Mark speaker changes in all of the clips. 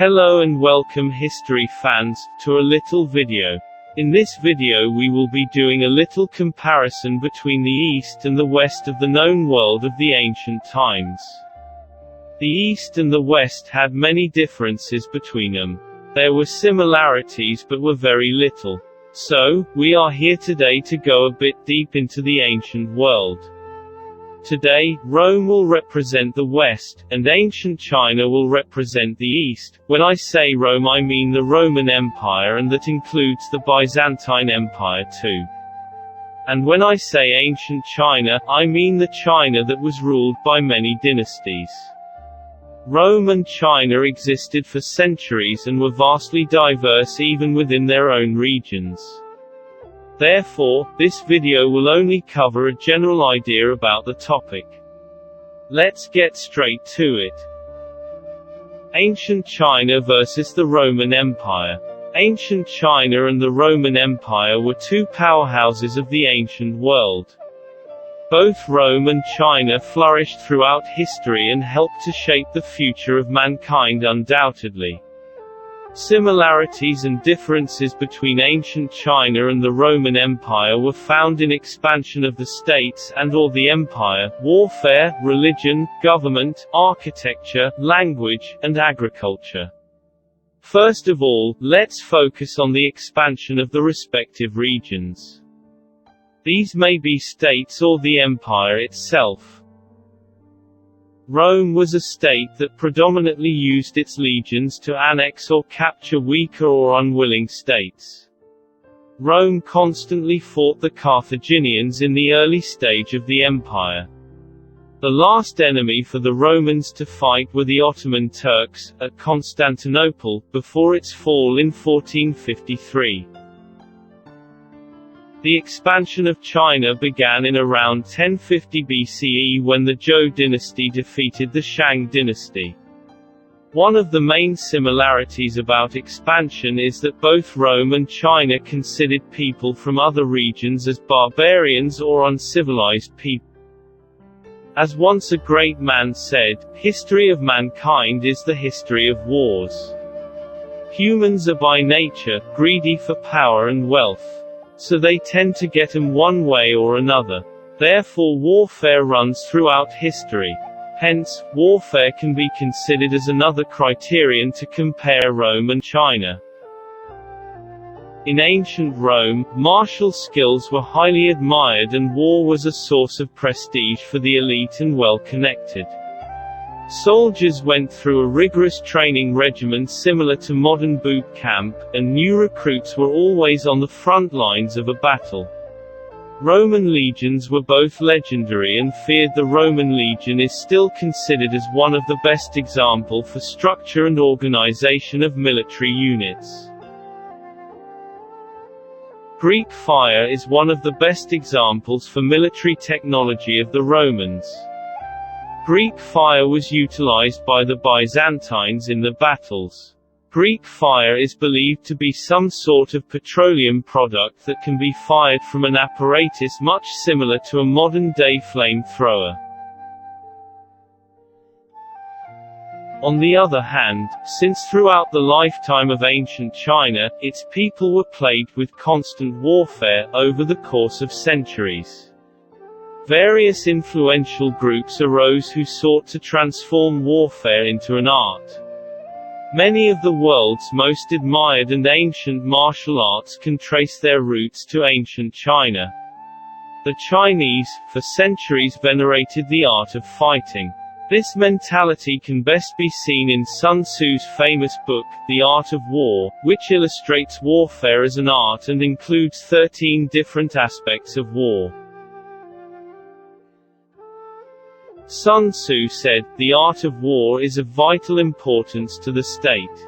Speaker 1: Hello and welcome history fans, to a little video. In this video we will be doing a little comparison between the East and the West of the known world of the ancient times. The East and the West had many differences between them. There were similarities but were very little. So, we are here today to go a bit deep into the ancient world. Today, Rome will represent the West, and ancient China will represent the East. When I say Rome I mean the Roman Empire, and that includes the Byzantine Empire too. And when I say ancient China, I mean the China that was ruled by many dynasties. Rome and China existed for centuries and were vastly diverse even within their own regions. Therefore, this video will only cover a general idea about the topic. Let's get straight to it. Ancient China versus the Roman Empire. Ancient China and the Roman Empire were two powerhouses of the ancient world. Both Rome and China flourished throughout history and helped to shape the future of mankind undoubtedly. Similarities and differences between ancient China and the Roman Empire were found in expansion of the states and/or the empire, warfare, religion, government, architecture, language, and agriculture. First of all, let's focus on the expansion of the respective regions. These may be states or the empire itself. Rome was a state that predominantly used its legions to annex or capture weaker or unwilling states. Rome constantly fought the Carthaginians in the early stage of the empire. The last enemy for the Romans to fight were the Ottoman Turks, at Constantinople, before its fall in 1453. The expansion of China began in around 1050 BCE when the Zhou dynasty defeated the Shang dynasty. One of the main similarities about expansion is that both Rome and China considered people from other regions as barbarians or uncivilized people. As once a great man said, "History of mankind is the history of wars." Humans are by nature greedy for power and wealth. So they tend to get them one way or another. Therefore warfare runs throughout history. Hence, warfare can be considered as another criterion to compare Rome and China. In ancient Rome, martial skills were highly admired and war was a source of prestige for the elite and well-connected. Soldiers went through a rigorous training regimen similar to modern boot camp, and new recruits were always on the front lines of a battle. Roman legions were both legendary and feared. The Roman legion is still considered as one of the best example for structure and organization of military units. Greek fire is one of the best examples for military technology of the Romans. Greek fire was utilized by the Byzantines in the battles. Greek fire is believed to be some sort of petroleum product that can be fired from an apparatus much similar to a modern-day flamethrower. On the other hand, since throughout the lifetime of ancient China, its people were plagued with constant warfare, over the course of centuries. Various influential groups arose who sought to transform warfare into an art. Many of the world's most admired and ancient martial arts can trace their roots to ancient China. The Chinese, for centuries venerated the art of fighting. This mentality can best be seen in Sun Tzu's famous book, The Art of War, which illustrates warfare as an art and includes 13 different aspects of war. Sun Tzu said, "The art of war is of vital importance to the state.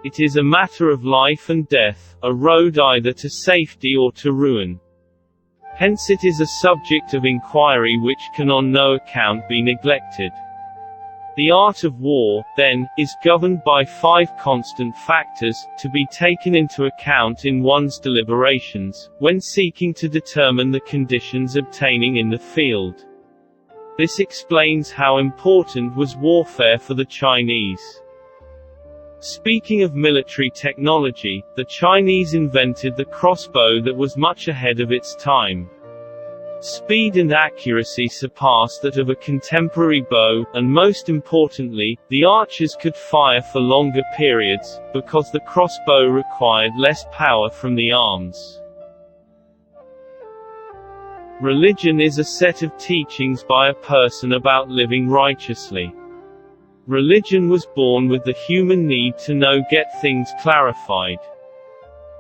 Speaker 1: It is a matter of life and death, a road either to safety or to ruin. Hence it is a subject of inquiry which can on no account be neglected." The art of war, then, is governed by 5 constant factors, to be taken into account in one's deliberations, when seeking to determine the conditions obtaining in the field. This explains how important was warfare for the Chinese. Speaking of military technology, the Chinese invented the crossbow that was much ahead of its time. Speed and accuracy surpassed that of a contemporary bow, and most importantly, the archers could fire for longer periods, because the crossbow required less power from the arms. Religion is a set of teachings by a person about living righteously. Religion was born with the human need to know, get things clarified.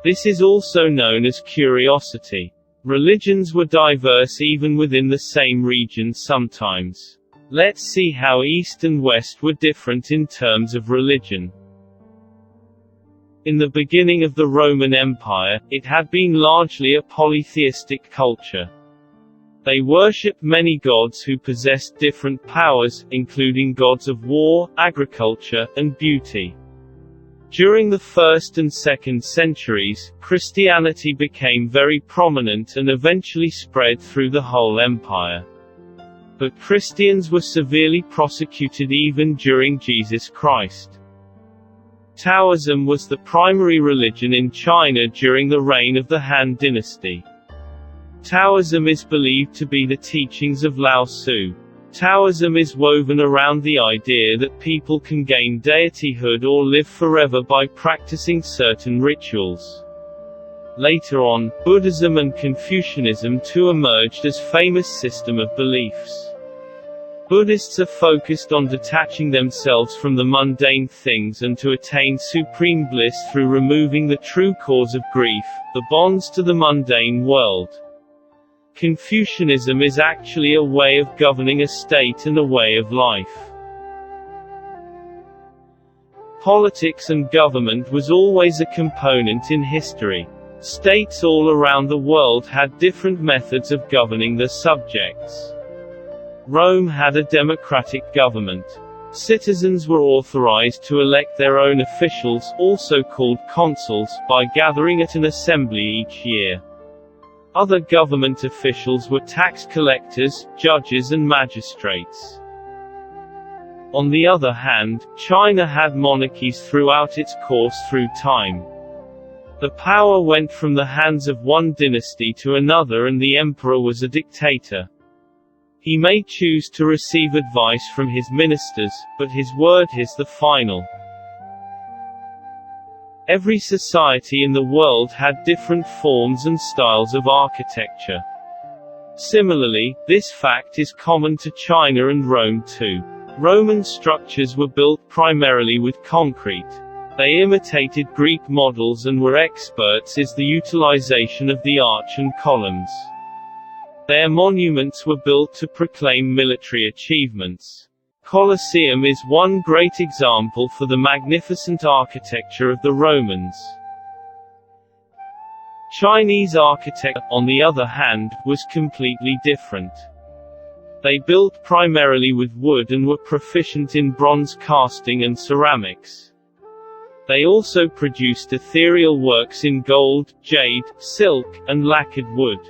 Speaker 1: This is also known as curiosity. Religions were diverse even within the same region sometimes. Let's see how East and West were different in terms of religion. In the beginning of the Roman Empire, it had been largely a polytheistic culture. They worshipped many gods who possessed different powers, including gods of war, agriculture, and beauty. During the 1st and 2nd centuries, Christianity became very prominent and eventually spread through the whole empire. But Christians were severely persecuted even during Jesus Christ. Taoism was the primary religion in China during the reign of the Han dynasty. Taoism is believed to be the teachings of Lao Tzu. Taoism is woven around the idea that people can gain deityhood or live forever by practicing certain rituals. Later on, Buddhism and Confucianism too emerged as famous system of beliefs. Buddhists are focused on detaching themselves from the mundane things and to attain supreme bliss through removing the true cause of grief, the bonds to the mundane world. Confucianism is actually a way of governing a state and a way of life. Politics and government was always a component in history. States all around the world had different methods of governing their subjects. Rome had a democratic government. Citizens were authorized to elect their own officials, also called consuls, by gathering at an assembly each year. Other government officials were tax collectors, judges and magistrates. On the other hand, China had monarchies throughout its course through time. The power went from the hands of one dynasty to another and the emperor was a dictator. He may choose to receive advice from his ministers, but his word is the final. Every society in the world had different forms and styles of architecture. Similarly, this fact is common to China and Rome too. Roman structures were built primarily with concrete. They imitated Greek models and were experts in the utilization of the arch and columns. Their monuments were built to proclaim military achievements. Colosseum is one great example for the magnificent architecture of the Romans. Chinese architecture, on the other hand, was completely different. They built primarily with wood and were proficient in bronze casting and ceramics. They also produced ethereal works in gold, jade, silk, and lacquered wood.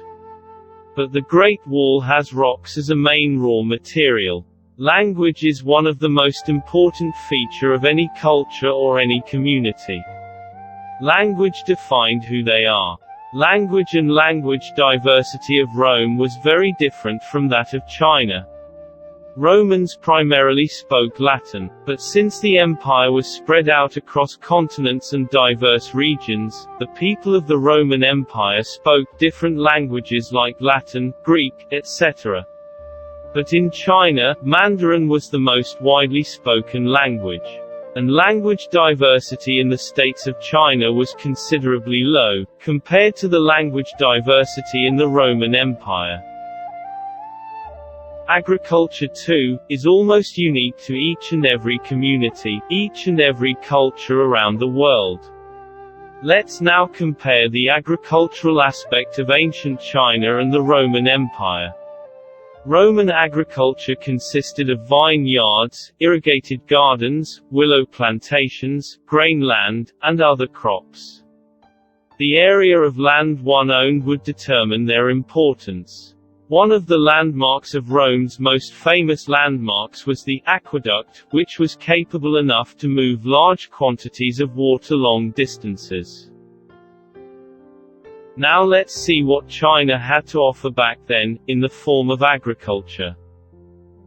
Speaker 1: But the Great Wall has rocks as a main raw material. Language is one of the most important feature of any culture or any community. Language defined who they are. Language and language diversity of Rome was very different from that of China. Romans primarily spoke Latin, but since the empire was spread out across continents and diverse regions, the people of the Roman Empire spoke different languages like Latin, Greek, etc. But in China, Mandarin was the most widely spoken language. And language diversity in the states of China was considerably low, compared to the language diversity in the Roman Empire. Agriculture too, is almost unique to each and every community, each and every culture around the world. Let's now compare the agricultural aspect of ancient China and the Roman Empire. Roman agriculture consisted of vineyards, irrigated gardens, willow plantations, grain land, and other crops. The area of land one owned would determine their importance. One of the landmarks of Rome's most famous landmarks was the aqueduct, which was capable enough to move large quantities of water long distances. Now let's see what China had to offer back then, in the form of agriculture.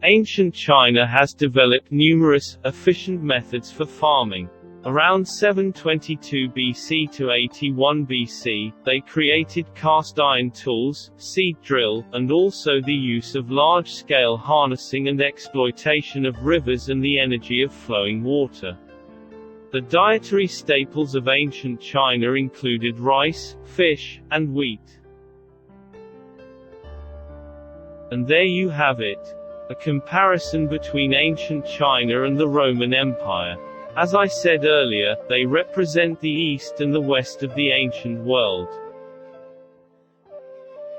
Speaker 1: Ancient China has developed numerous, efficient methods for farming. Around 722 BC to 81 BC, they created cast iron tools, seed drill, and also the use of large-scale harnessing and exploitation of rivers and the energy of flowing water. The dietary staples of ancient China included rice, fish, and wheat. And there you have it. A comparison between ancient China and the Roman Empire. As I said earlier, they represent the East and the West of the ancient world.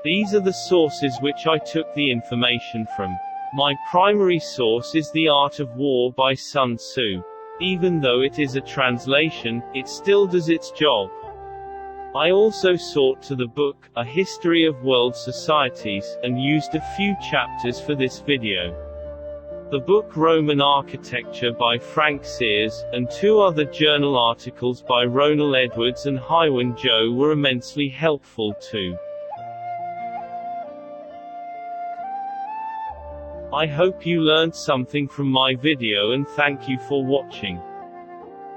Speaker 1: These are the sources which I took the information from. My primary source is The Art of War by Sun Tzu. Even though it is a translation, it still does its job. I also sought to the book, A History of World Societies, and used a few chapters for this video. The book Roman Architecture by Frank Sears, and 2 other journal articles by Ronald Edwards and Hywen Zhou were immensely helpful too. I hope you learned something from my video and thank you for watching.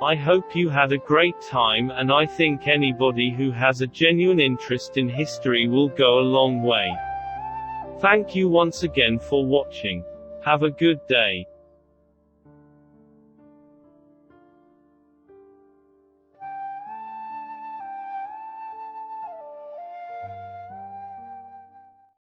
Speaker 1: I hope you had a great time, and I think anybody who has a genuine interest in history will go a long way. Thank you once again for watching. Have a good day.